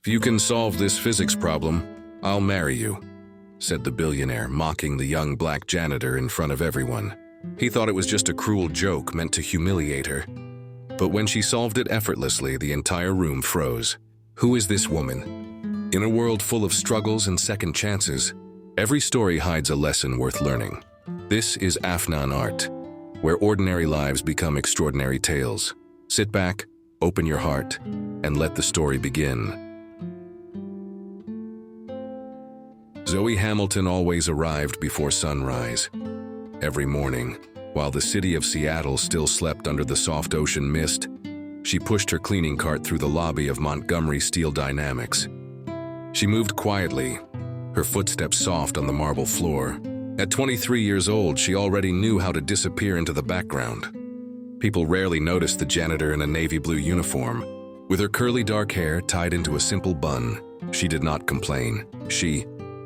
you can solve this physics problem, I'll marry you," said the billionaire, mocking the young black janitor in front of everyone. He thought it was just a cruel joke meant to humiliate her. But when she solved it effortlessly, the entire room froze. Who is this woman? In a world full of struggles and second chances, every story hides a lesson worth learning. This is Afnan Art, where ordinary lives become extraordinary tales. Sit back, open your heart, and let the story begin. Zoe Hamilton always arrived before sunrise. Every morning, while the city of Seattle still slept under the soft ocean mist, she pushed her cleaning cart through the lobby of Montgomery Steel Dynamics. She moved quietly, her footsteps soft on the marble floor. At 23 years old, she already knew how to disappear into the background. People rarely noticed the janitor in a navy blue uniform. With her curly dark hair tied into a simple bun, she did not complain. She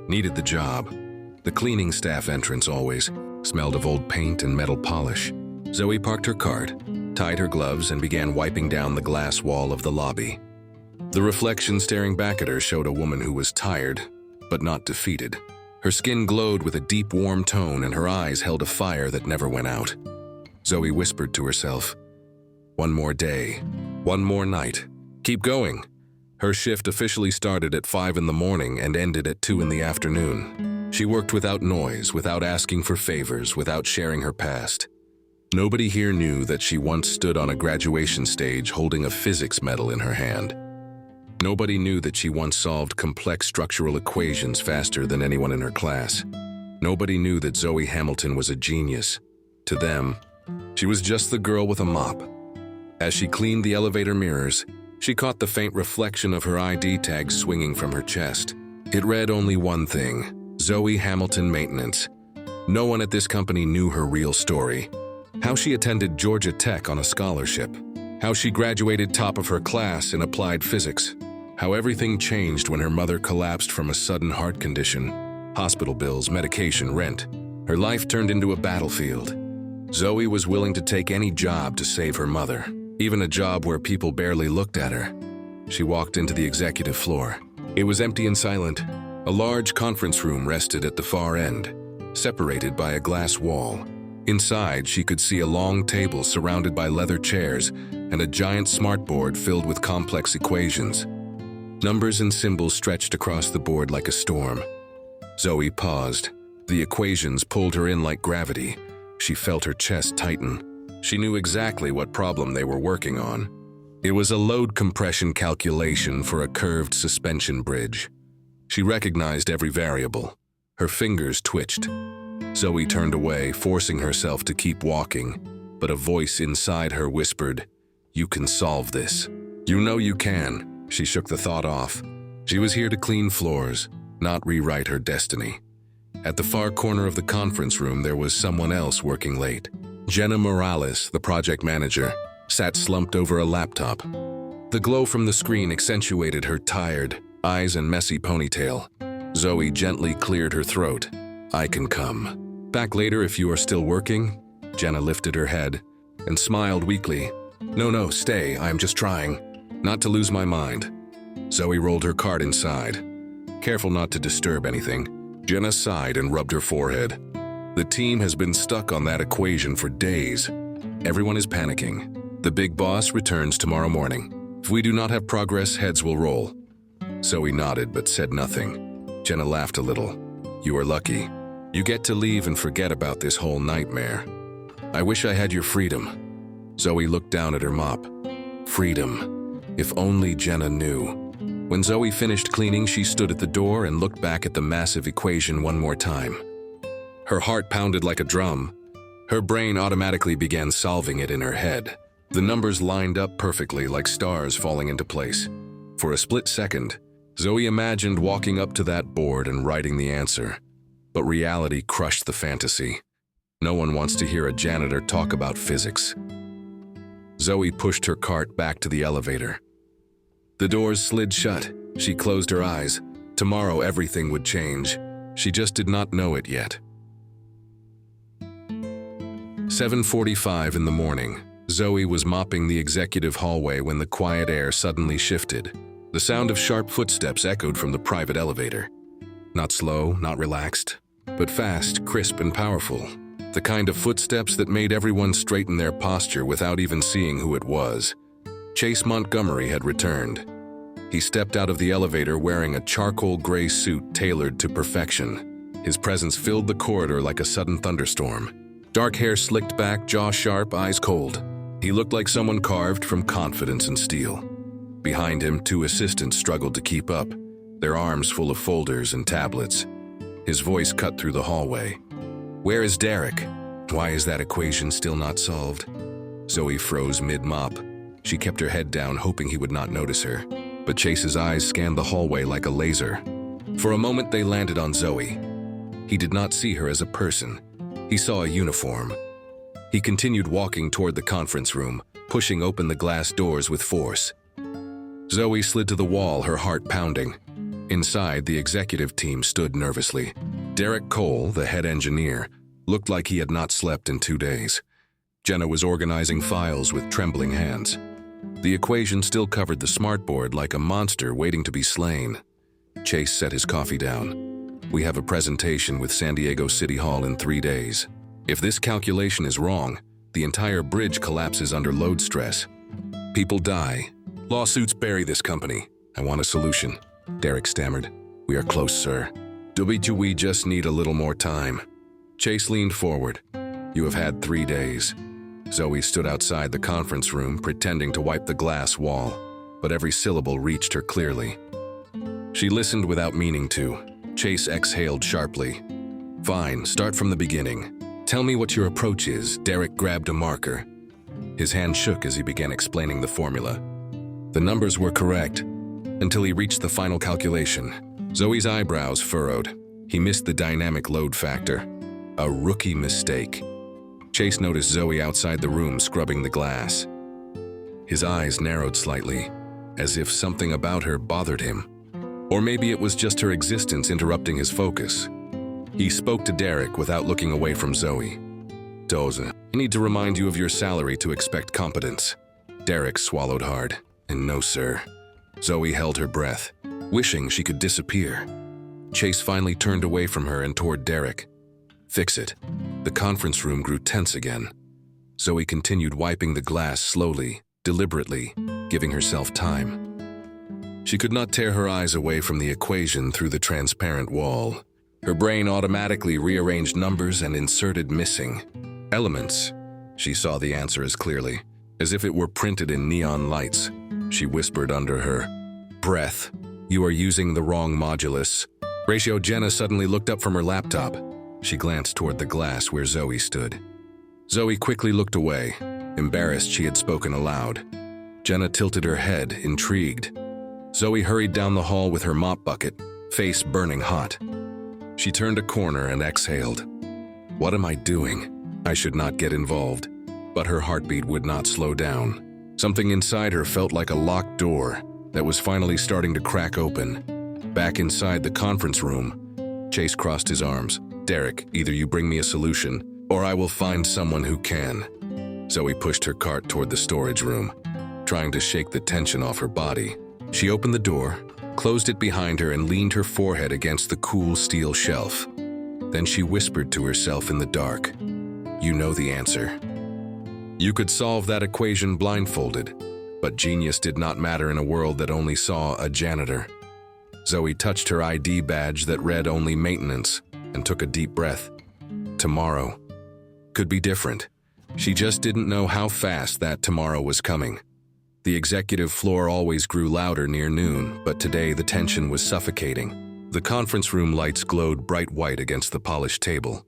needed the job. The cleaning staff entrance always smelled of old paint and metal polish. Zoe parked her cart, tied her gloves, and began wiping down the glass wall of the lobby. The reflection staring back at her showed a woman who was tired, but not defeated. Her skin glowed with a deep, warm tone, and her eyes held a fire that never went out. Zoe whispered to herself, "One more day, one more night. Keep going." Her shift officially started at 5 in the morning and ended at 2 in the afternoon. She worked without noise, without asking for favors, without sharing her past. Nobody here knew that she once stood on a graduation stage holding a physics medal in her hand. Nobody knew that she once solved complex structural equations faster than anyone in her class. Nobody knew that Zoe Hamilton was a genius. To them, she was just the girl with a mop. As she cleaned the elevator mirrors, she caught the faint reflection of her ID tag swinging from her chest. It read only one thing: Zoe Hamilton Maintenance. No one at this company knew her real story. How she attended Georgia Tech on a scholarship. How she graduated top of her class in applied physics. How everything changed when her mother collapsed from a sudden heart condition. Hospital bills, medication, rent. Her life turned into a battlefield. Zoe was willing to take any job to save her mother, even a job where people barely looked at her. She walked into the executive floor. It was empty and silent. A large conference room rested at the far end, separated by a glass wall. Inside, she could see a long table surrounded by leather chairs and a giant smartboard filled with complex equations. Numbers and symbols stretched across the board like a storm. Zoe paused. The equations pulled her in like gravity. She felt her chest tighten. She knew exactly what problem they were working on. It was a load compression calculation for a curved suspension bridge. She recognized every variable. Her fingers twitched. Zoe turned away, forcing herself to keep walking, but a voice inside her whispered, "You can solve this. You know you can." She shook the thought off. She was here to clean floors, not rewrite her destiny. At the far corner of the conference room, there was someone else working late. Jenna Morales, the project manager, sat slumped over a laptop. The glow from the screen accentuated her tired eyes and messy ponytail. Zoe gently cleared her throat. "I can come back later if you are still working." Jenna lifted her head and smiled weakly. No, stay. I am just trying not to lose my mind." Zoe rolled her cart inside. Careful not to disturb anything, Jenna sighed and rubbed her forehead. The team has been stuck on that equation for days. Everyone is panicking. The big boss returns tomorrow morning. If we do not have progress, heads will roll. Zoe nodded but said nothing. Jenna laughed a little. "You are lucky. You get to leave and forget about this whole nightmare. I wish I had your freedom." Zoe looked down at her mop. Freedom. If only Jenna knew. When Zoe finished cleaning, she stood at the door and looked back at the massive equation one more time. Her heart pounded like a drum. Her brain automatically began solving it in her head. The numbers lined up perfectly like stars falling into place. For a split second, Zoe imagined walking up to that board and writing the answer. But reality crushed the fantasy. No one wants to hear a janitor talk about physics. Zoe pushed her cart back to the elevator. The doors slid shut. She closed her eyes. Tomorrow everything would change. She just did not know it yet. 7:45 in the morning. Zoe was mopping the executive hallway when the quiet air suddenly shifted. The sound of sharp footsteps echoed from the private elevator. Not slow, not relaxed, but fast, crisp, and powerful. The kind of footsteps that made everyone straighten their posture without even seeing who it was. Chase Montgomery had returned. He stepped out of the elevator wearing a charcoal gray suit tailored to perfection. His presence filled the corridor like a sudden thunderstorm. Dark hair slicked back, jaw sharp, eyes cold. He looked like someone carved from confidence and steel. Behind him, 2 assistants struggled to keep up, their arms full of folders and tablets. His voice cut through the hallway. "Where is Derek? Why is that equation still not solved?" Zoe froze mid-mop. She kept her head down, hoping he would not notice her. But Chase's eyes scanned the hallway like a laser. For a moment, they landed on Zoe. He did not see her as a person. He saw a uniform. He continued walking toward the conference room, pushing open the glass doors with force. Zoe slid to the wall, her heart pounding. Inside, the executive team stood nervously. Derek Cole, the head engineer, looked like he had not slept in 2 days. Jenna was organizing files with trembling hands. The equation still covered the smartboard like a monster waiting to be slain. Chase set his coffee down. "We have a presentation with San Diego City Hall in 3 days. If this calculation is wrong, the entire bridge collapses under load stress. People die. Lawsuits bury this company. I want a solution." Derek stammered. "We are close, sir. We just need a little more time." Chase leaned forward. "You have had 3 days. Zoe stood outside the conference room, pretending to wipe the glass wall, but every syllable reached her clearly. She listened without meaning to. Chase exhaled sharply. "Fine, start from the beginning. Tell me what your approach is." Derek grabbed a marker. His hand shook as he began explaining the formula. The numbers were correct, until he reached the final calculation. Zoe's eyebrows furrowed. He missed the dynamic load factor. A rookie mistake. Chase noticed Zoe outside the room scrubbing the glass. His eyes narrowed slightly, as if something about her bothered him. Or maybe it was just her existence interrupting his focus. He spoke to Derek without looking away from Zoe. "Doza, I need to remind you of your salary to expect competence." Derek swallowed hard. "No, sir." Zoe held her breath, wishing she could disappear. Chase finally turned away from her and toward Derek. "Fix it." The conference room grew tense again. Zoe continued wiping the glass slowly, deliberately, giving herself time. She could not tear her eyes away from the equation through the transparent wall. Her brain automatically rearranged numbers and inserted missing elements. She saw the answer as clearly, as if it were printed in neon lights. She whispered under her breath, "You are using the wrong modulus." Ratio. Jenna suddenly looked up from her laptop. She glanced toward the glass where Zoe stood. Zoe quickly looked away, embarrassed she had spoken aloud. Jenna tilted her head, intrigued. Zoe hurried down the hall with her mop bucket, face burning hot. She turned a corner and exhaled. "What am I doing? I should not get involved." But her heartbeat would not slow down. Something inside her felt like a locked door that was finally starting to crack open. Back inside the conference room, Chase crossed his arms. "Derek, either you bring me a solution, or I will find someone who can." Zoe pushed her cart toward the storage room, trying to shake the tension off her body. She opened the door, closed it behind her, and leaned her forehead against the cool steel shelf. Then she whispered to herself in the dark, "You know the answer." You could solve that equation blindfolded, but genius did not matter in a world that only saw a janitor. Zoe touched her ID badge that read only maintenance and took a deep breath. Tomorrow could be different. She just didn't know how fast that tomorrow was coming. The executive floor always grew louder near noon, but today the tension was suffocating. The conference room lights glowed bright white against the polished table,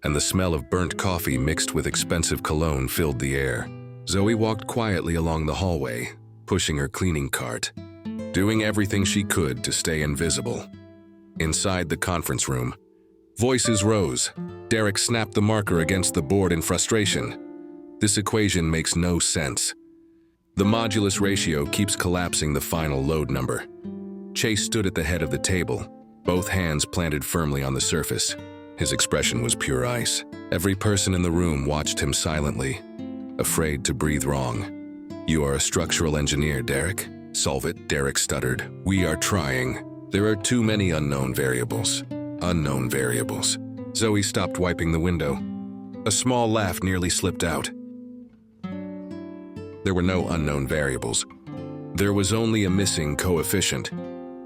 and the smell of burnt coffee mixed with expensive cologne filled the air. Zoe walked quietly along the hallway, pushing her cleaning cart, doing everything she could to stay invisible. Inside the conference room, voices rose. Derek snapped the marker against the board in frustration. "This equation makes no sense. The modulus ratio keeps collapsing the final load number." Chase stood at the head of the table, both hands planted firmly on the surface. His expression was pure ice. Every person in the room watched him silently, afraid to breathe wrong. "You are a structural engineer, Derek," Solve it, Derek stuttered. We are trying. There are too many unknown variables. Unknown variables. Zoe stopped wiping the window. A small laugh nearly slipped out. There were no unknown variables. There was only a missing coefficient.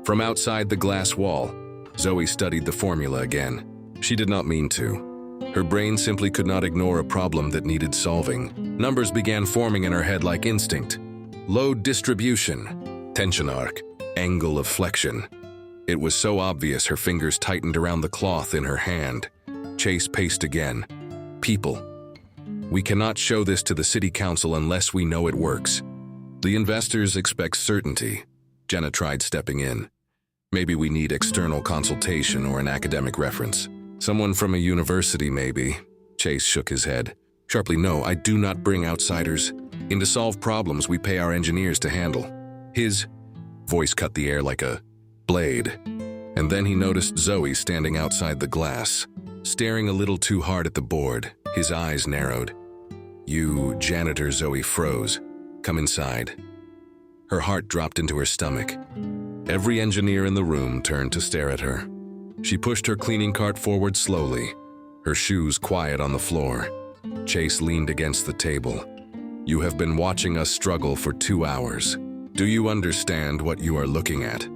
From outside the glass wall, Zoe studied the formula again. She did not mean to. Her brain simply could not ignore a problem that needed solving. Numbers began forming in her head like instinct. Load distribution, tension arc, angle of flexion. It was so obvious her fingers tightened around the cloth in her hand. Chase paced again. People. We cannot show this to the city council unless we know it works. The investors expect certainty. Jenna tried stepping in. Maybe we need external consultation or an academic reference. Someone from a university, maybe. Chase shook his head. Sharply, no, I do not bring outsiders. In to solve problems we pay our engineers to handle. His voice cut the air like a blade. And then he noticed Zoe standing outside the glass, staring a little too hard at the board. His eyes narrowed. You, janitor. Zoe froze. Come inside. Her heart dropped into her stomach. Every engineer in the room turned to stare at her. She pushed her cleaning cart forward slowly, her shoes quiet on the floor. Chase leaned against the table. You have been watching us struggle for 2 hours. Do you understand what you are looking at?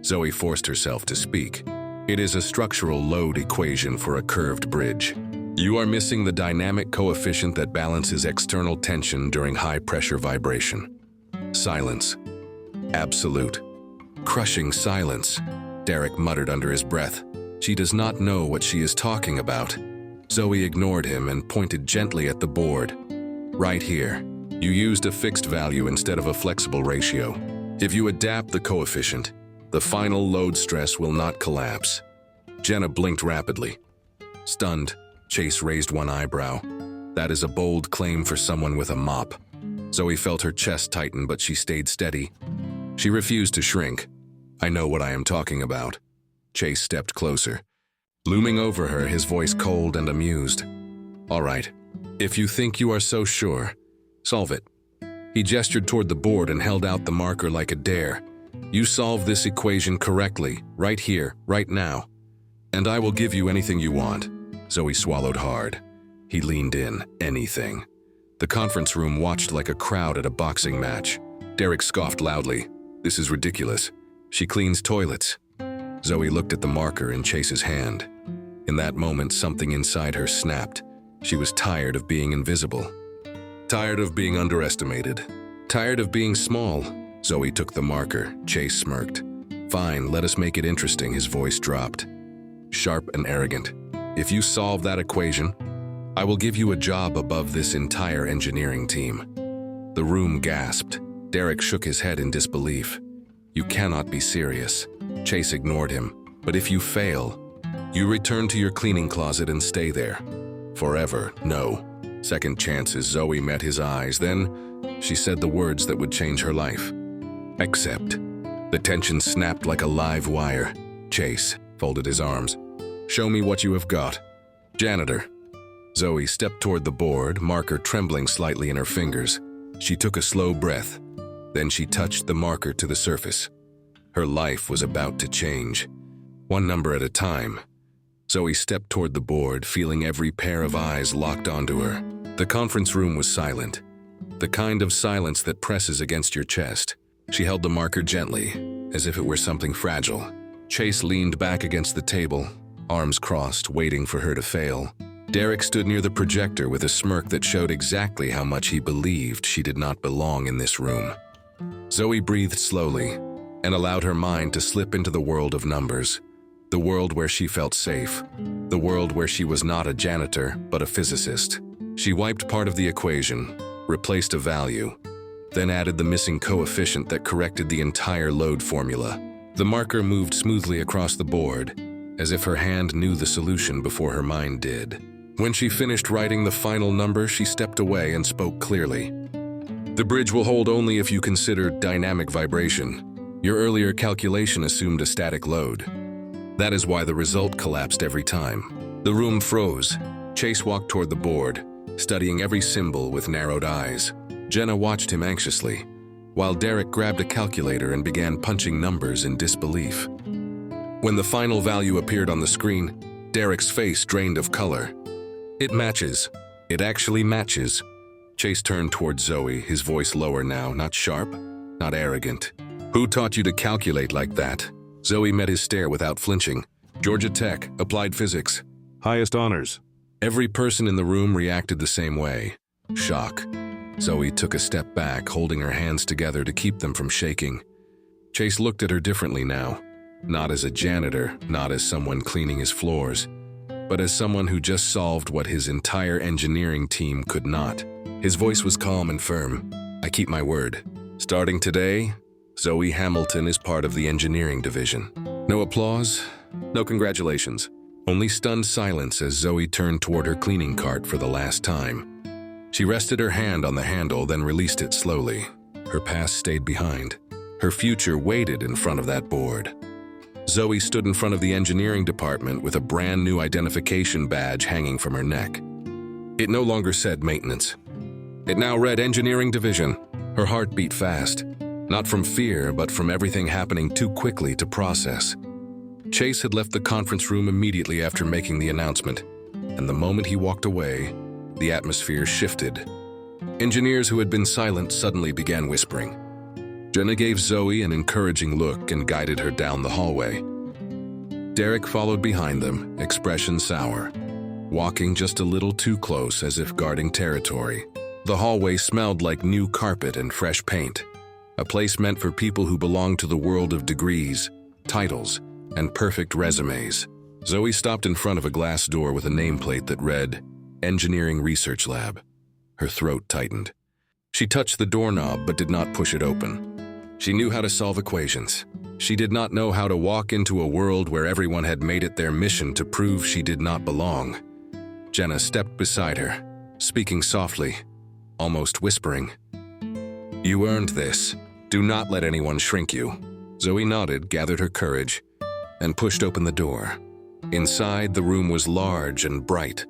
Zoe forced herself to speak. It is a structural load equation for a curved bridge. You are missing the dynamic coefficient that balances external tension during high-pressure vibration. Silence. Absolute. Crushing silence. Derek muttered under his breath. She does not know what she is talking about. Zoe ignored him and pointed gently at the board. Right here. You used a fixed value instead of a flexible ratio. If you adapt the coefficient, the final load stress will not collapse. Jenna blinked rapidly. Stunned, Chase raised one eyebrow. That is a bold claim for someone with a mop. Zoe felt her chest tighten, but she stayed steady. She refused to shrink. I know what I am talking about. Chase stepped closer. Looming over her, his voice cold and amused. All right, if you think you are so sure, solve it. He gestured toward the board and held out the marker like a dare. You solve this equation correctly, right here, right now. And I will give you anything you want. Zoe swallowed hard. He leaned in. Anything. The conference room watched like a crowd at a boxing match. Derek scoffed loudly. This is ridiculous. She cleans toilets. Zoe looked at the marker in Chase's hand. In that moment, something inside her snapped. She was tired of being invisible. Tired of being underestimated. Tired of being small. Zoe took the marker. Chase smirked. Fine, let us make it interesting. His voice dropped. Sharp and arrogant. If you solve that equation, I will give you a job above this entire engineering team. The room gasped. Derek shook his head in disbelief. You cannot be serious. Chase ignored him. But if you fail, you return to your cleaning closet and stay there. Forever, no. Second chances. Zoe met his eyes. Then she said the words that would change her life. Accept. The tension snapped like a live wire. Chase folded his arms. Show me what you have got. Janitor. Zoe stepped toward the board, marker trembling slightly in her fingers. She took a slow breath. Then she touched the marker to the surface. Her life was about to change. One number at a time. Zoe stepped toward the board, feeling every pair of eyes locked onto her. The conference room was silent. The kind of silence that presses against your chest. She held the marker gently, as if it were something fragile. Chase leaned back against the table, arms crossed, waiting for her to fail. Derek stood near the projector with a smirk that showed exactly how much he believed she did not belong in this room. Zoe breathed slowly and allowed her mind to slip into the world of numbers. The world where she felt safe. The world where she was not a janitor, but a physicist. She wiped part of the equation, replaced a value, then added the missing coefficient that corrected the entire load formula. The marker moved smoothly across the board, as if her hand knew the solution before her mind did. When she finished writing the final number, she stepped away and spoke clearly. The bridge will hold only if you consider dynamic vibration. Your earlier calculation assumed a static load. That is why the result collapsed every time. The room froze. Chase walked toward the board, studying every symbol with narrowed eyes. Jenna watched him anxiously. while Derek grabbed a calculator and began punching numbers in disbelief. When the final value appeared on the screen, Derek's face drained of color. It matches. It actually matches. Chase turned towards Zoe, his voice lower now, not sharp, not arrogant. Who taught you to calculate like that? Zoe met his stare without flinching. Georgia Tech, applied physics. Highest honors. Every person in the room reacted the same way. Shock. Zoe took a step back, holding her hands together to keep them from shaking. Chase looked at her differently now. Not as a janitor, not as someone cleaning his floors, but as someone who just solved what his entire engineering team could not. His voice was calm and firm. I keep my word. Starting today, Zoe Hamilton is part of the engineering division. No applause, no congratulations. Only stunned silence as Zoe turned toward her cleaning cart for the last time. She rested her hand on the handle, then released it slowly. Her past stayed behind. Her future waited in front of that board. Zoe stood in front of the engineering department with a brand new identification badge hanging from her neck. It no longer said maintenance. It now read engineering division. Her heart beat fast, not from fear, but from everything happening too quickly to process. Chase had left the conference room immediately after making the announcement, and the moment he walked away, the atmosphere shifted. Engineers who had been silent suddenly began whispering. Jenna gave Zoe an encouraging look and guided her down the hallway. Derek followed behind them, expression sour, walking just a little too close as if guarding territory. The hallway smelled like new carpet and fresh paint, a place meant for people who belong to the world of degrees, titles, and perfect resumes. Zoe stopped in front of a glass door with a nameplate that read, Engineering Research Lab. Her throat tightened. She touched the doorknob but did not push it open. She knew how to solve equations. She did not know how to walk into a world where everyone had made it their mission to prove she did not belong. Jenna stepped beside her, speaking softly, almost whispering. You earned this. Do not let anyone shrink you. Zoe nodded, gathered her courage, and pushed open the door. Inside, the room was large and bright,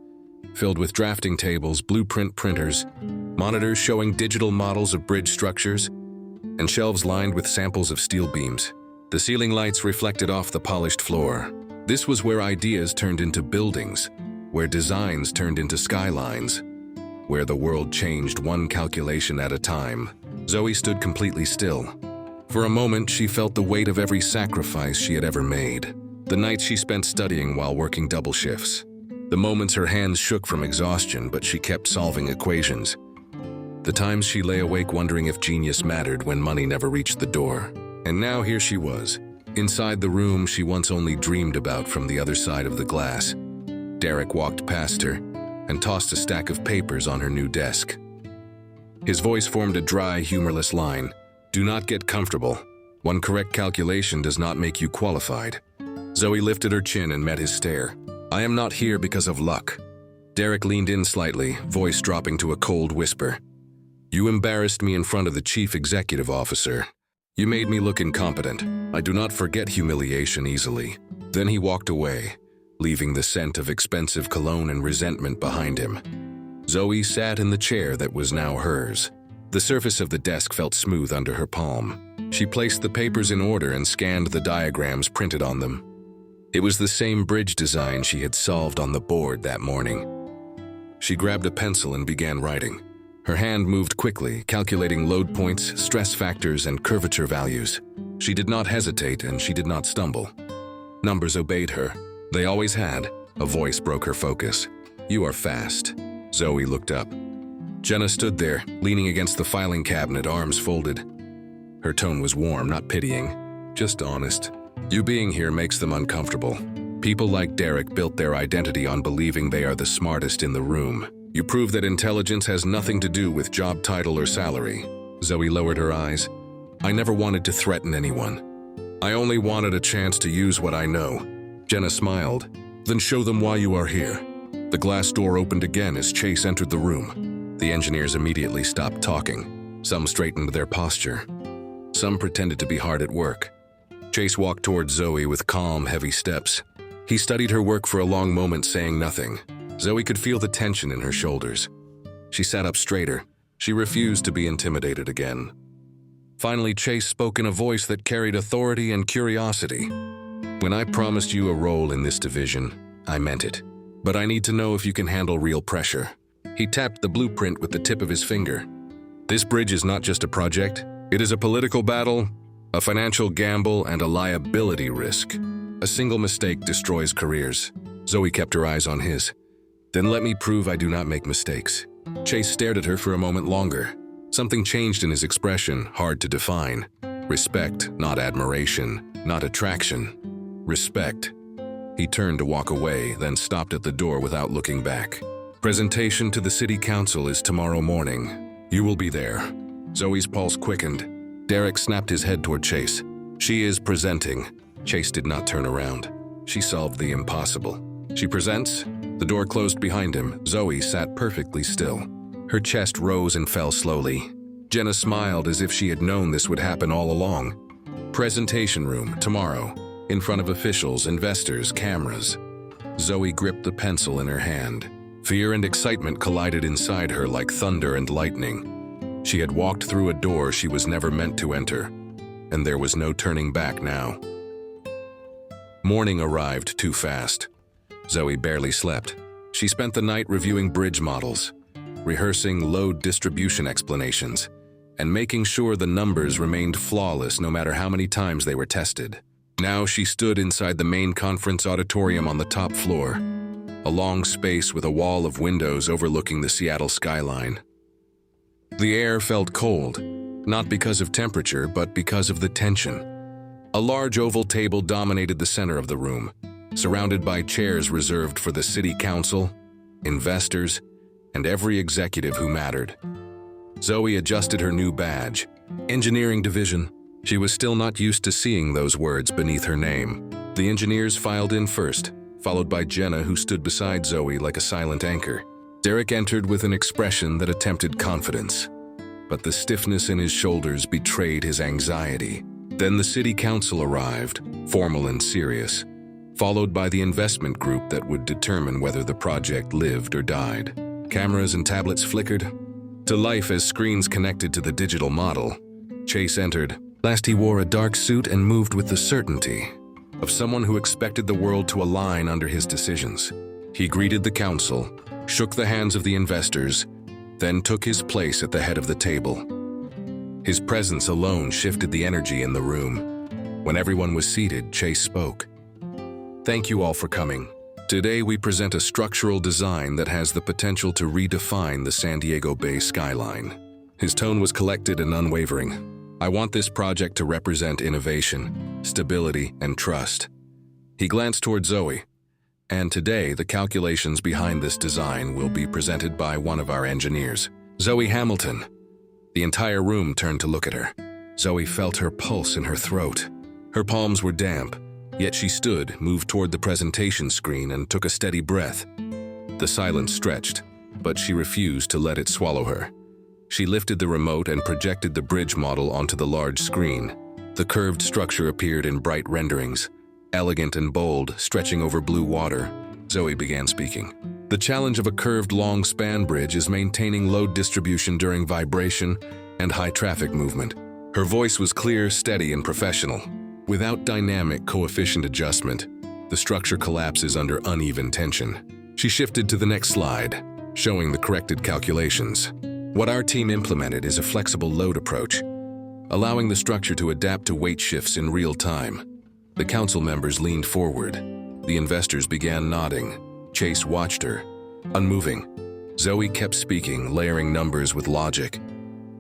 filled with drafting tables, blueprint printers, monitors showing digital models of bridge structures, and shelves lined with samples of steel beams. The ceiling lights reflected off the polished floor. This was where ideas turned into buildings, where designs turned into skylines, where the world changed one calculation at a time. Zoe stood completely still. For a moment, she felt the weight of every sacrifice she had ever made. The nights she spent studying while working double shifts. The moments her hands shook from exhaustion, but she kept solving equations. The times she lay awake wondering if genius mattered when money never reached the door. And now here she was, inside the room she once only dreamed about from the other side of the glass. Derek walked past her and tossed a stack of papers on her new desk. His voice formed a dry, humorless line. Do not get comfortable. One correct calculation does not make you qualified. Zoe lifted her chin and met his stare. I am not here because of luck. Derek leaned in slightly, voice dropping to a cold whisper. You embarrassed me in front of the chief executive officer. You made me look incompetent. I do not forget humiliation easily. Then he walked away, leaving the scent of expensive cologne and resentment behind him. Zoe sat in the chair that was now hers. The surface of the desk felt smooth under her palm. She placed the papers in order and scanned the diagrams printed on them. It was the same bridge design she had solved on the board that morning. She grabbed a pencil and began writing. Her hand moved quickly, calculating load points, stress factors, and curvature values. She did not hesitate and she did not stumble. Numbers obeyed her. They always had. A voice broke her focus. You are fast. Zoe looked up. Jenna stood there, leaning against the filing cabinet, arms folded. Her tone was warm, not pitying, just honest. You being here makes them uncomfortable. People like Derek built their identity on believing they are the smartest in the room. You prove that intelligence has nothing to do with job title or salary. Zoe lowered her eyes. I never wanted to threaten anyone. I only wanted a chance to use what I know. Jenna smiled. Then show them why you are here. The glass door opened again as Chase entered the room. The engineers immediately stopped talking. Some straightened their posture. Some pretended to be hard at work. Chase walked towards Zoe with calm, heavy steps. He studied her work for a long moment, saying nothing. Zoe could feel the tension in her shoulders. She sat up straighter. She refused to be intimidated again. Finally, Chase spoke in a voice that carried authority and curiosity. When I promised you a role in this division, I meant it. But I need to know if you can handle real pressure. He tapped the blueprint with the tip of his finger. This bridge is not just a project. It is a political battle, a financial gamble, and a liability risk. A single mistake destroys careers. Zoe kept her eyes on his. Then let me prove I do not make mistakes. Chase stared at her for a moment longer. Something changed in his expression, hard to define. Respect, not admiration, not attraction. Respect. He turned to walk away, then stopped at the door without looking back. Presentation to the city council is tomorrow morning. You will be there. Zoe's pulse quickened. Derek snapped his head toward Chase. She is presenting. Chase did not turn around. She solved the impossible. She presents. The door closed behind him. Zoe sat perfectly still. Her chest rose and fell slowly. Jenna smiled as if she had known this would happen all along. Presentation room, tomorrow. In front of officials, investors, cameras. Zoe gripped the pencil in her hand. Fear and excitement collided inside her like thunder and lightning. She had walked through a door she was never meant to enter, and there was no turning back now. Morning arrived too fast. Zoe barely slept. She spent the night reviewing bridge models, rehearsing load distribution explanations, and making sure the numbers remained flawless no matter how many times they were tested. Now she stood inside the main conference auditorium on the top floor, a long space with a wall of windows overlooking the Seattle skyline. The air felt cold, not because of temperature, but because of the tension. A large oval table dominated the center of the room, surrounded by chairs reserved for the city council, investors, and every executive who mattered. Zoe adjusted her new badge, Engineering Division. She was still not used to seeing those words beneath her name. The engineers filed in first, followed by Jenna, who stood beside Zoe like a silent anchor. Derek entered with an expression that attempted confidence, but the stiffness in his shoulders betrayed his anxiety. Then the city council arrived, formal and serious, followed by the investment group that would determine whether the project lived or died. Cameras and tablets flickered to life as screens connected to the digital model. Chase entered. Last he wore a dark suit and moved with the certainty of someone who expected the world to align under his decisions. He greeted the council, shook the hands of the investors, then took his place at the head of the table. His presence alone shifted the energy in the room. When everyone was seated, Chase spoke. Thank you all for coming. Today we present a structural design that has the potential to redefine the San Diego Bay skyline. His tone was collected and unwavering. I want this project to represent innovation, stability, and trust. He glanced toward Zoe. And today, the calculations behind this design will be presented by one of our engineers, Zoe Hamilton. The entire room turned to look at her. Zoe felt her pulse in her throat. Her palms were damp, yet she stood, moved toward the presentation screen, and took a steady breath. The silence stretched, but she refused to let it swallow her. She lifted the remote and projected the bridge model onto the large screen. The curved structure appeared in bright renderings, elegant and bold, stretching over blue water. Zoe began speaking. The challenge of a curved long-span bridge is maintaining load distribution during vibration and high traffic movement. Her voice was clear, steady, and professional. Without dynamic coefficient adjustment, the structure collapses under uneven tension. She shifted to the next slide, showing the corrected calculations. What our team implemented is a flexible load approach, allowing the structure to adapt to weight shifts in real time. The council members leaned forward. The investors began nodding. Chase watched her, unmoving. Zoe kept speaking, layering numbers with logic,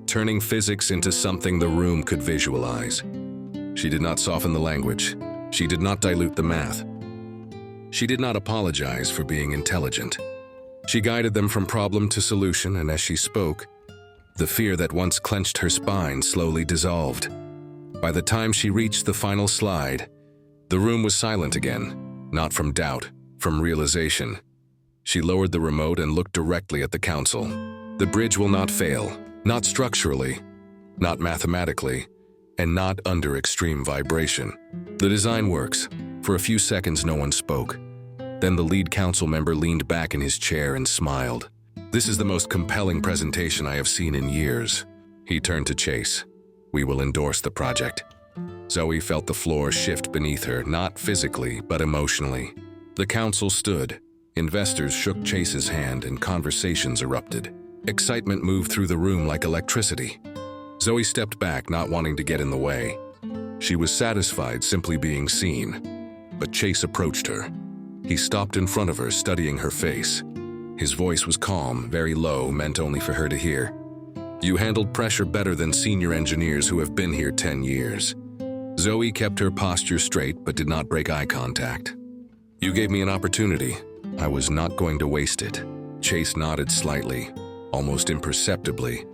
turning physics into something the room could visualize. She did not soften the language. She did not dilute the math. She did not apologize for being intelligent. She guided them from problem to solution, and as she spoke, the fear that once clenched her spine slowly dissolved. By the time she reached the final slide, the room was silent again, not from doubt, from realization. She lowered the remote and looked directly at the council. The bridge will not fail, not structurally, not mathematically, and not under extreme vibration. The design works. For a few seconds, no one spoke. Then the lead council member leaned back in his chair and smiled. This is the most compelling presentation I have seen in years. He turned to Chase. We will endorse the project. Zoe felt the floor shift beneath her, not physically, but emotionally. The council stood. Investors shook Chase's hand and conversations erupted. Excitement moved through the room like electricity. Zoe stepped back, not wanting to get in the way. She was satisfied simply being seen. But Chase approached her. He stopped in front of her, studying her face. His voice was calm, very low, meant only for her to hear. You handled pressure better than senior engineers who have been here 10 years. Zoe kept her posture straight but did not break eye contact. You gave me an opportunity. I was not going to waste it. Chase nodded slightly, almost imperceptibly,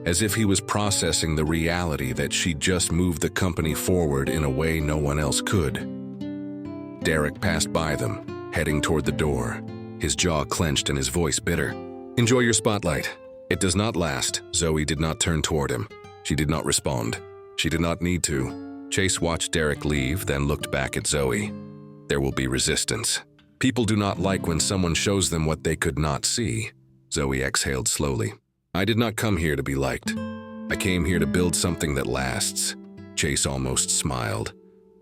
as if he was processing the reality that she just moved the company forward in a way no one else could. Derek passed by them, heading toward the door, his jaw clenched and his voice bitter. Enjoy your spotlight. It does not last. Zoe did not turn toward him. She did not respond. She did not need to. Chase watched Derek leave, then looked back at Zoe. There will be resistance. People do not like when someone shows them what they could not see. Zoe exhaled slowly. I did not come here to be liked. I came here to build something that lasts. Chase almost smiled.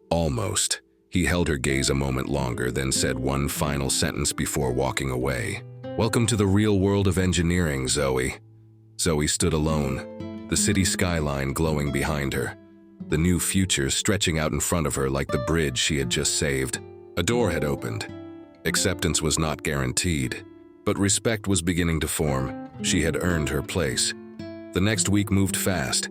Almost. He held her gaze a moment longer, then said one final sentence before walking away. Welcome to the real world of engineering, Zoe. Zoe stood alone, the city skyline glowing behind her, the new future stretching out in front of her like the bridge she had just saved. A door had opened. Acceptance was not guaranteed, but respect was beginning to form. She had earned her place. The next week moved fast.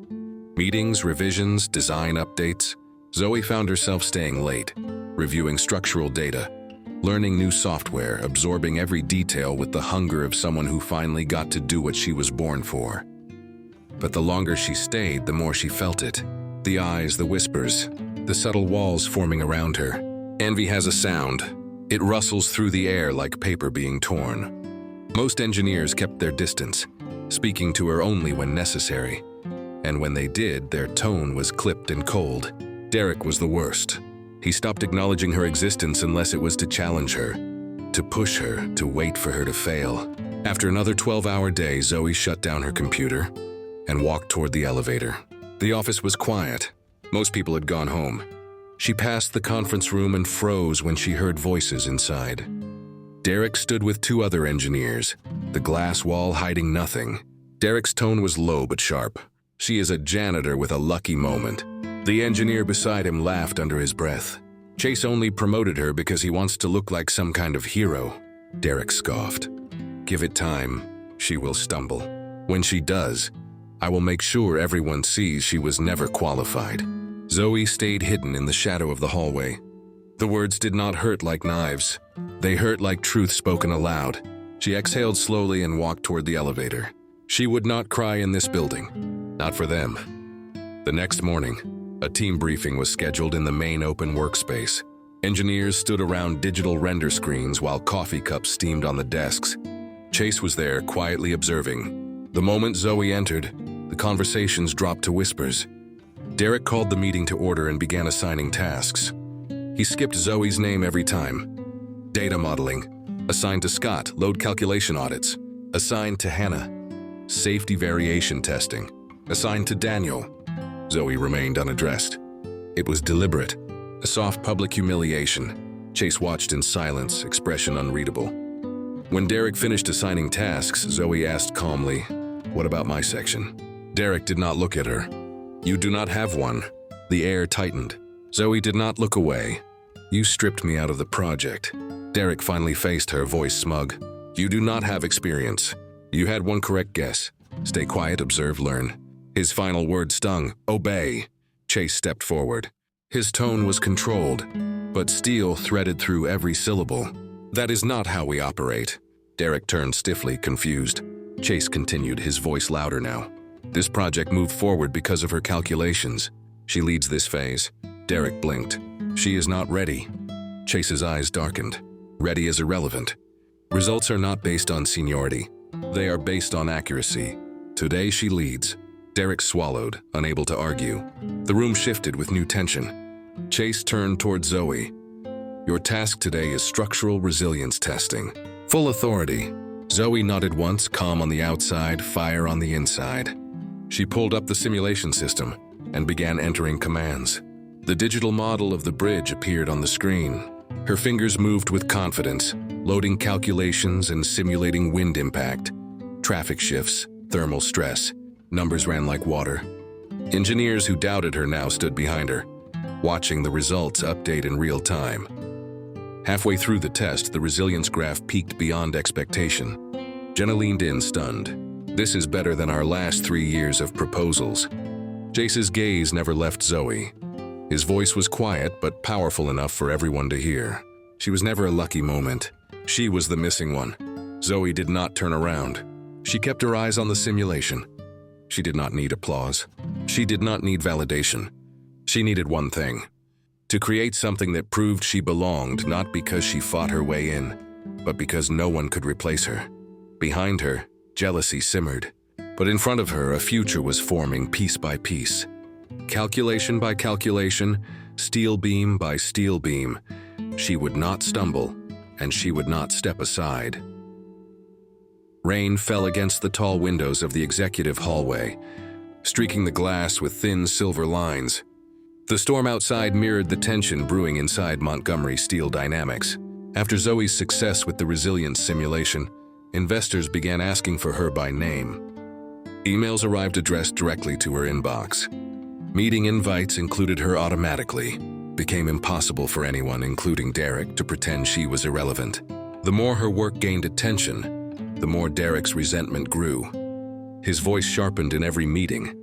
Meetings, revisions, design updates. Zoe found herself staying late, reviewing structural data, learning new software, absorbing every detail with the hunger of someone who finally got to do what she was born for. But the longer she stayed, the more she felt it. The eyes, the whispers, the subtle walls forming around her. Envy has a sound. It rustles through the air like paper being torn. Most engineers kept their distance, speaking to her only when necessary. And when they did, their tone was clipped and cold. Derek was the worst. He stopped acknowledging her existence unless it was to challenge her, to push her, to wait for her to fail. After another 12-hour day, Zoe shut down her computer and walked toward the elevator. The office was quiet. Most people had gone home. She passed the conference room and froze when she heard voices inside. Derek stood with two other engineers, the glass wall hiding nothing. Derek's tone was low but sharp. She is a janitor with a lucky moment. The engineer beside him laughed under his breath. Chase only promoted her because he wants to look like some kind of hero. Derek scoffed. Give it time. She will stumble. When she does, I will make sure everyone sees she was never qualified. Zoe stayed hidden in the shadow of the hallway. The words did not hurt like knives. They hurt like truth spoken aloud. She exhaled slowly and walked toward the elevator. She would not cry in this building. Not for them. The next morning, a team briefing was scheduled in the main open workspace. Engineers stood around digital render screens while coffee cups steamed on the desks. Chase was there, quietly observing. The moment Zoe entered, the conversations dropped to whispers. Derek called the meeting to order and began assigning tasks. He skipped Zoe's name every time. Data modeling, assigned to Scott. Load calculation audits, assigned to Hannah. Safety variation testing, assigned to Daniel. Zoe remained unaddressed. It was deliberate, a soft public humiliation. Chase watched in silence, expression unreadable. When Derek finished assigning tasks, Zoe asked calmly, "What about my section?" Derek did not look at her. "You do not have one." The air tightened. Zoe did not look away. "You stripped me out of the project." Derek finally faced her, voice smug. "You do not have experience. You had one correct guess. Stay quiet, observe, learn." His final word stung. "Obey." Chase stepped forward. His tone was controlled, but steel threaded through every syllable. "That is not how we operate." Derek turned stiffly, confused. Chase continued, his voice louder now. "This project moved forward because of her calculations. She leads this phase." Derek blinked. "She is not ready." Chase's eyes darkened. Ready is irrelevant. Results are not based on seniority. They are based on accuracy. Today she leads. Derek swallowed, unable to argue. The room shifted with new tension. Chase turned toward Zoe. "Your task today is structural resilience testing. Full authority." Zoe nodded once, calm on the outside, fire on the inside. She pulled up the simulation system. and began entering commands. The digital model of the bridge appeared on the screen. Her fingers moved with confidence, loading calculations and simulating wind impact, traffic shifts, thermal stress. Numbers ran like water. Engineers who doubted her now stood behind her, watching the results update in real time. Halfway through the test, the resilience graph peaked beyond expectation. Jenna leaned in, stunned. "This is better than our last 3 years of proposals." Chase's gaze never left Zoe. His voice was quiet but powerful enough for everyone to hear. She was never a lucky moment. She was the missing one. Zoe did not turn around. She kept her eyes on the simulation. She did not need applause. She did not need validation. She needed one thing: to create something that proved she belonged, not because she fought her way in, but because no one could replace her. Behind her, jealousy simmered, but in front of her, a future was forming piece by piece. Calculation by calculation, steel beam by steel beam, she would not stumble, and she would not step aside. Rain fell against the tall windows of the executive hallway, streaking the glass with thin silver lines. The storm outside mirrored the tension brewing inside Montgomery Steel Dynamics. After Zoe's success with the resilience simulation, investors began asking for her by name. Emails arrived addressed directly to her inbox. Meeting invites included her automatically. Became impossible for anyone, including Derek, to pretend she was irrelevant. The more her work gained attention, the more Derek's resentment grew. His voice sharpened in every meeting,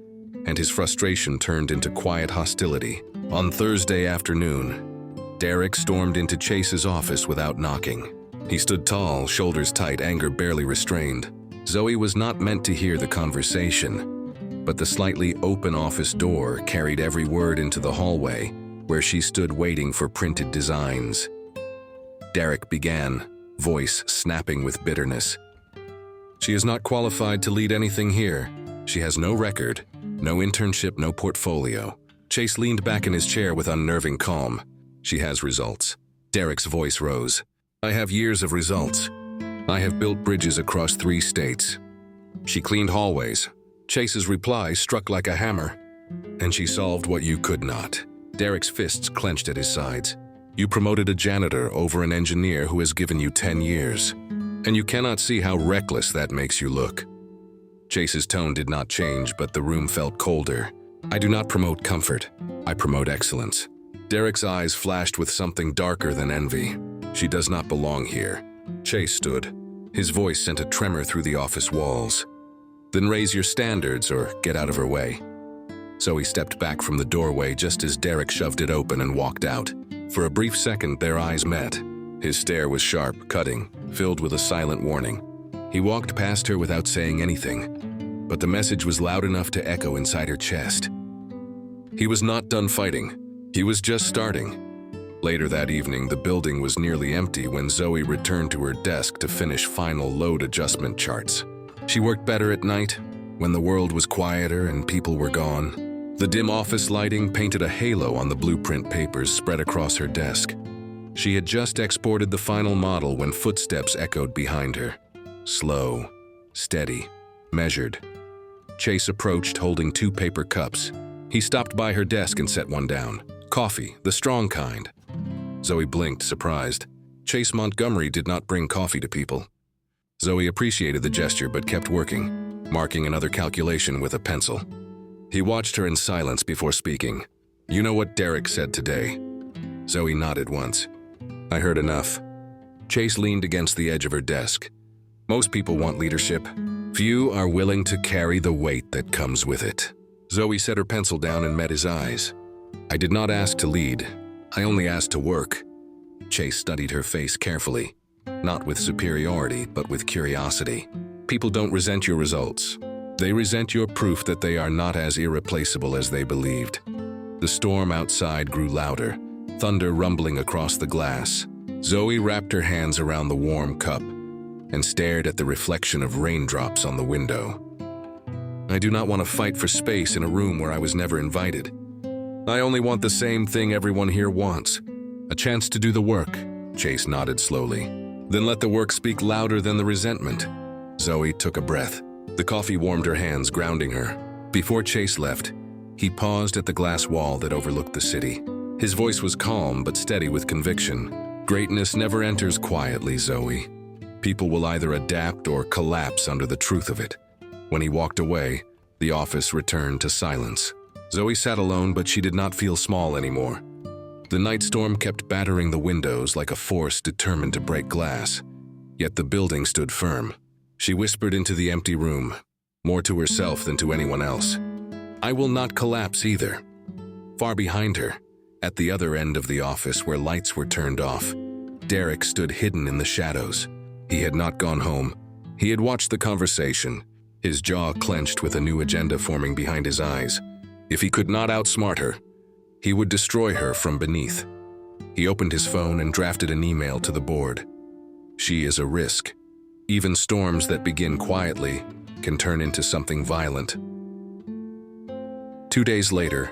and his frustration turned into quiet hostility. On Thursday afternoon, Derek stormed into Chase's office without knocking. He stood tall, shoulders tight, anger barely restrained. Zoe was not meant to hear the conversation, but the slightly open office door carried every word into the hallway, where she stood waiting for printed designs. Derek began, voice snapping with bitterness. "She is not qualified to lead anything here. She has no record, no internship, no portfolio." Chase leaned back in his chair with unnerving calm. "She has results." Derek's voice rose. "I have years of results. I have built bridges across 3 states. She cleaned hallways." Chase's reply struck like a hammer. "And she solved what you could not." Derek's fists clenched at his sides. "You promoted a janitor over an engineer who has given you 10 years. And you cannot see how reckless that makes you look." Chase's tone did not change, but the room felt colder. "I do not promote comfort. I promote excellence." Derek's eyes flashed with something darker than envy. "She does not belong here." Chase stood. His voice sent a tremor through the office walls. "Then raise your standards or get out of her way." Zoe stepped back from the doorway just as Derek shoved it open and walked out. For a brief second, their eyes met. His stare was sharp, cutting, filled with a silent warning. He walked past her without saying anything, but the message was loud enough to echo inside her chest. He was not done fighting. He was just starting. Later that evening, the building was nearly empty when Zoe returned to her desk to finish final load adjustment charts. She worked better at night, when the world was quieter and people were gone. The dim office lighting painted a halo on the blueprint papers spread across her desk. She had just exported the final model when footsteps echoed behind her. Slow, steady, measured. Chase approached, holding 2 paper cups. He stopped by her desk and set one down. Coffee, the strong kind. Zoe blinked, surprised. Chase Montgomery did not bring coffee to people. Zoe appreciated the gesture but kept working, marking another calculation with a pencil. He watched her in silence before speaking. "You know what Derek said today?" Zoe nodded once. "I heard enough." Chase leaned against the edge of her desk. "Most people want leadership. Few are willing to carry the weight that comes with it." Zoe set her pencil down and met his eyes. "I did not ask to lead. I only asked to work." Chase studied her face carefully, not with superiority, but with curiosity. "People don't resent your results. They resent your proof that they are not as irreplaceable as they believed." The storm outside grew louder, thunder rumbling across the glass. Zoe wrapped her hands around the warm cup and stared at the reflection of raindrops on the window. "I do not want to fight for space in a room where I was never invited. I only want the same thing everyone here wants, a chance to do the work." Chase nodded slowly. "Then let the work speak louder than the resentment." Zoe took a breath. The coffee warmed her hands, grounding her. Before Chase left, He paused at the glass wall that overlooked the city. His voice was calm but steady with conviction. Greatness never enters quietly, Zoe. People will either adapt or collapse under the truth of it. When he walked away, the office returned to silence. Zoe sat alone, but she did not feel small anymore. The night storm kept battering the windows like a force determined to break glass. Yet the building stood firm. She whispered into the empty room, more to herself than to anyone else. I will not collapse either. Far behind her, at the other end of the office where lights were turned off, Derek stood hidden in the shadows. He had not gone home. He had watched the conversation, his jaw clenched with a new agenda forming behind his eyes. If he could not outsmart her, he would destroy her from beneath. He opened his phone and drafted an email to the board. She is a risk. Even storms that begin quietly can turn into something violent. 2 days later,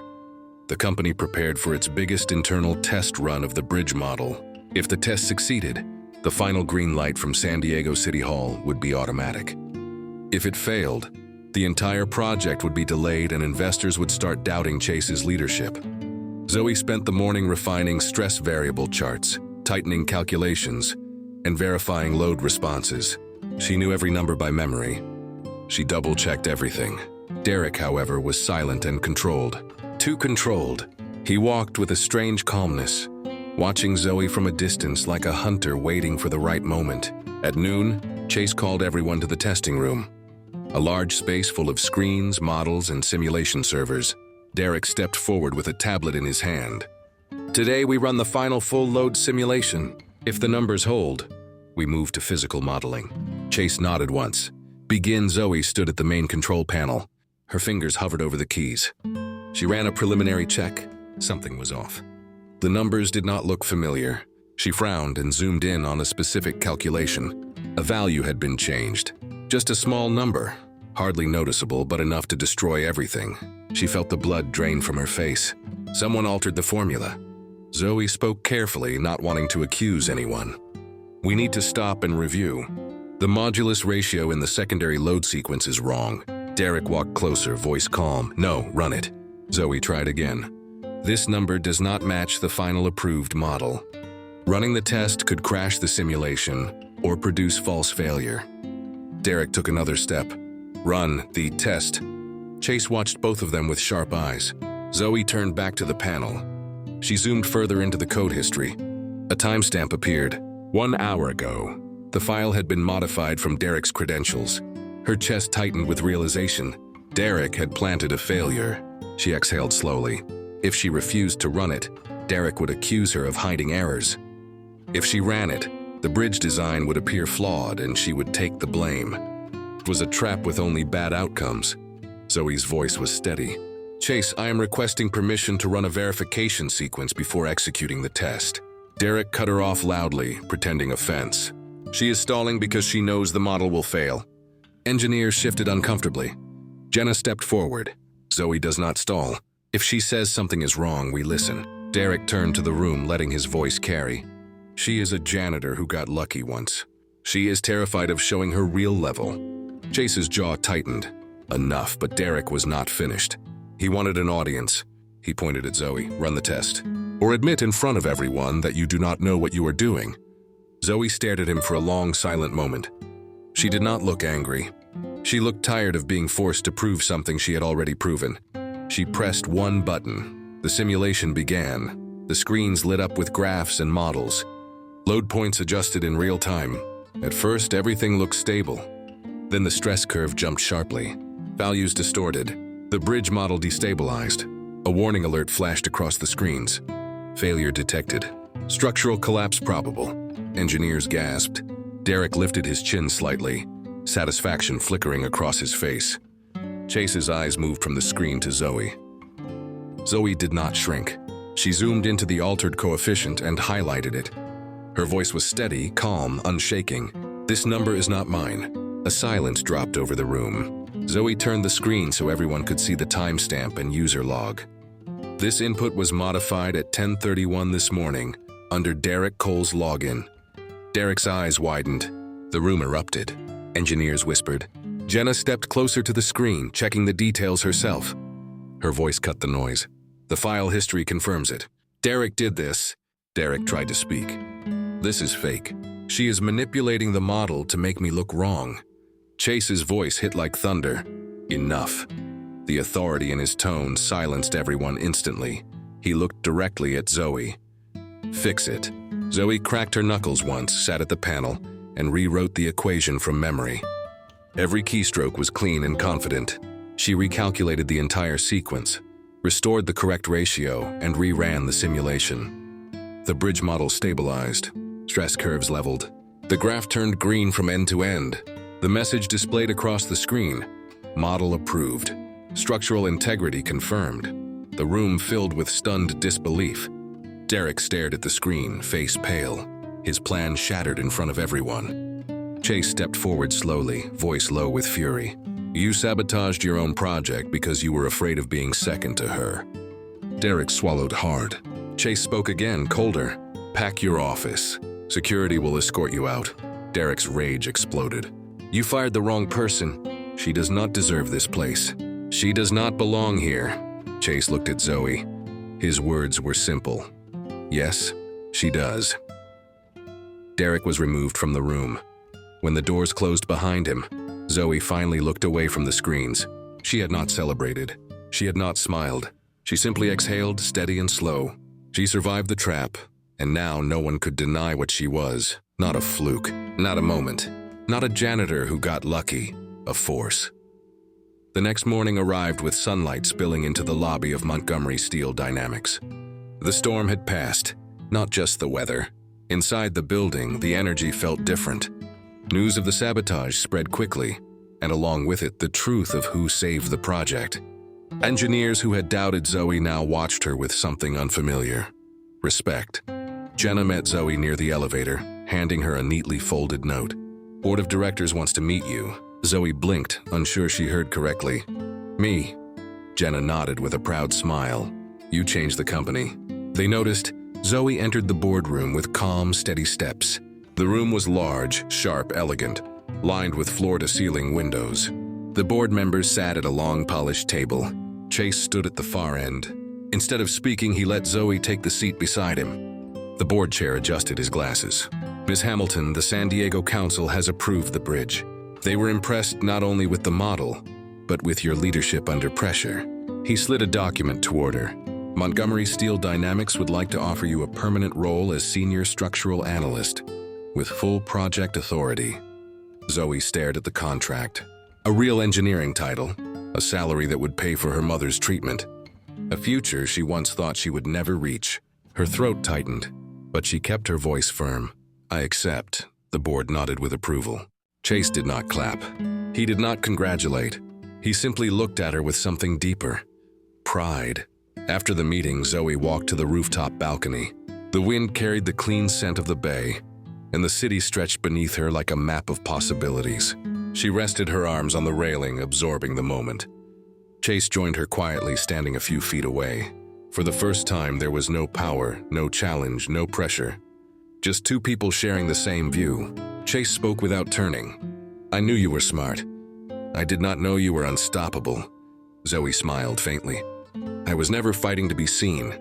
the company prepared for its biggest internal test run of the bridge model. If the test succeeded, the final green light from San Diego City Hall would be automatic. If it failed, the entire project would be delayed and investors would start doubting Chase's leadership. Zoe spent the morning refining stress variable charts, tightening calculations, and verifying load responses. She knew every number by memory. She double-checked everything. Derek, however, was silent and controlled. Too controlled. He walked with a strange calmness, watching Zoe from a distance like a hunter waiting for the right moment. At noon, Chase called everyone to the testing room. A large space full of screens, models, and simulation servers. Derek stepped forward with a tablet in his hand. Today we run the final full load simulation. If the numbers hold, we move to physical modeling. Chase nodded once. Begin. Zoe stood at the main control panel. Her fingers hovered over the keys. She ran a preliminary check. Something was off. The numbers did not look familiar. She frowned and zoomed in on a specific calculation. A value had been changed. Just a small number, hardly noticeable but enough to destroy everything. She felt the blood drain from her face. Someone altered the formula. Zoe spoke carefully, not wanting to accuse anyone. We need to stop and review. The modulus ratio in the secondary load sequence is wrong. Derek walked closer, voice calm. No, run it. Zoe tried again. This number does not match the final approved model. Running the test could crash the simulation or produce false failure. Derek took another step. Run the test. Chase watched both of them with sharp eyes. Zoe turned back to the panel. She zoomed further into the code history. A timestamp appeared. 1 hour ago. The file had been modified from Derek's credentials. Her chest tightened with realization. Derek had planted a failure. She exhaled slowly. If she refused to run it, Derek would accuse her of hiding errors. If she ran it, the bridge design would appear flawed and she would take the blame. It was a trap with only bad outcomes. Zoe's voice was steady. Chase, I am requesting permission to run a verification sequence before executing the test. Derek cut her off loudly, pretending offense. She is stalling because she knows the model will fail. Engineers shifted uncomfortably. Jenna stepped forward. Zoe does not stall. If she says something is wrong, we listen. Derek turned to the room, letting his voice carry. She is a janitor who got lucky once. She is terrified of showing her real level. Chase's jaw tightened. Enough, but Derek was not finished. He wanted an audience. He pointed at Zoe. Run the test. Or admit in front of everyone that you do not know what you are doing. Zoe stared at him for a long, silent moment. She did not look angry. She looked tired of being forced to prove something she had already proven. She pressed one button. The simulation began. The screens lit up with graphs and models. Load points adjusted in real time. At first, everything looked stable. Then the stress curve jumped sharply. Values distorted. The bridge model destabilized. A warning alert flashed across the screens. Failure detected. Structural collapse probable. Engineers gasped. Derek lifted his chin slightly, satisfaction flickering across his face. Chase's eyes moved from the screen to Zoe. Zoe did not shrink. She zoomed into the altered coefficient and highlighted it. Her voice was steady, calm, unshaking. This number is not mine. A silence dropped over the room. Zoe turned the screen so everyone could see the timestamp and user log. This input was modified at 10:31 this morning, under Derek Cole's login. Derek's eyes widened. The room erupted. Engineers whispered. Jenna stepped closer to the screen, checking the details herself. Her voice cut the noise. "The file history confirms it. Derek did this." Derek tried to speak. "This is fake. She is manipulating the model to make me look wrong." Chase's voice hit like thunder. "Enough." The authority in his tone silenced everyone instantly. He looked directly at Zoe. "Fix it." Zoe cracked her knuckles once, sat at the panel, and rewrote the equation from memory. Every keystroke was clean and confident. She recalculated the entire sequence, restored the correct ratio, and reran the simulation. The bridge model stabilized, stress curves leveled. The graph turned green from end to end. The message displayed across the screen: model approved. Structural integrity confirmed. The room filled with stunned disbelief. Derek stared at the screen, face pale. His plan shattered in front of everyone. Chase stepped forward slowly, voice low with fury. "You sabotaged your own project because you were afraid of being second to her." Derek swallowed hard. Chase spoke again, colder. "Pack your office. Security will escort you out." Derek's rage exploded. "You fired the wrong person. She does not deserve this place. She does not belong here." Chase looked at Zoe. His words were simple. "Yes, she does." Derek was removed from the room. When the doors closed behind him, Zoe finally looked away from the screens. She had not celebrated. She had not smiled. She simply exhaled, steady and slow. She survived the trap, and now no one could deny what she was. Not a fluke, not a moment, not a janitor who got lucky, a force. The next morning arrived with sunlight spilling into the lobby of Montgomery Steel Dynamics. The storm had passed, not just the weather. Inside the building, the energy felt different. News of the sabotage spread quickly, and along with it, the truth of who saved the project. Engineers who had doubted Zoe now watched her with something unfamiliar: respect. Jenna met Zoe near the elevator, handing her a neatly folded note. "Board of Directors wants to meet you." Zoe blinked, unsure she heard correctly. "Me?" Jenna nodded with a proud smile. "You changed the company." They noticed Zoe entered the boardroom with calm, steady steps. The room was large, sharp, elegant, lined with floor-to-ceiling windows. The board members sat at a long, polished table. Chase stood at the far end. Instead of speaking, he let Zoe take the seat beside him. The board chair adjusted his glasses. "Ms. Hamilton, the San Diego Council has approved the bridge. They were impressed not only with the model, but with your leadership under pressure." He slid a document toward her. "Montgomery Steel Dynamics would like to offer you a permanent role as Senior Structural Analyst, with full project authority." Zoe stared at the contract. A real engineering title, a salary that would pay for her mother's treatment, a future she once thought she would never reach. Her throat tightened, but she kept her voice firm. "I accept." The board nodded with approval. Chase did not clap. He did not congratulate. He simply looked at her with something deeper: pride. After the meeting, Zoe walked to the rooftop balcony. The wind carried the clean scent of the bay, and the city stretched beneath her like a map of possibilities. She rested her arms on the railing, absorbing the moment. Chase joined her quietly, standing a few feet away. For the first time, there was no power, no challenge, no pressure. Just two people sharing the same view. Chase spoke without turning. "I knew you were smart. I did not know you were unstoppable." Zoe smiled faintly. "I was never fighting to be seen.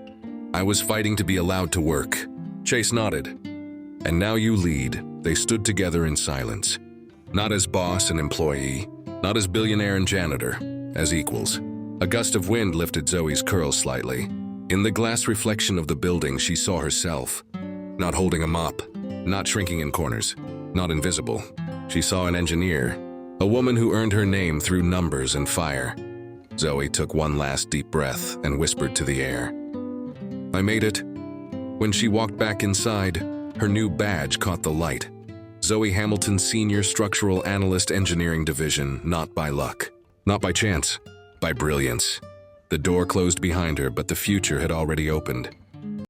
I was fighting to be allowed to work." Chase nodded. "And now you lead." They stood together in silence. Not as boss and employee, not as billionaire and janitor, as equals. A gust of wind lifted Zoe's curls slightly. In the glass reflection of the building, she saw herself. Not holding a mop, not shrinking in corners, not invisible. She saw an engineer, a woman who earned her name through numbers and fire. Zoe took one last deep breath and whispered to the air, "I made it." When she walked back inside, her new badge caught the light. Zoe Hamilton, Senior Structural Analyst, Engineering Division, not by luck, not by chance, by brilliance. The door closed behind her, but the future had already opened.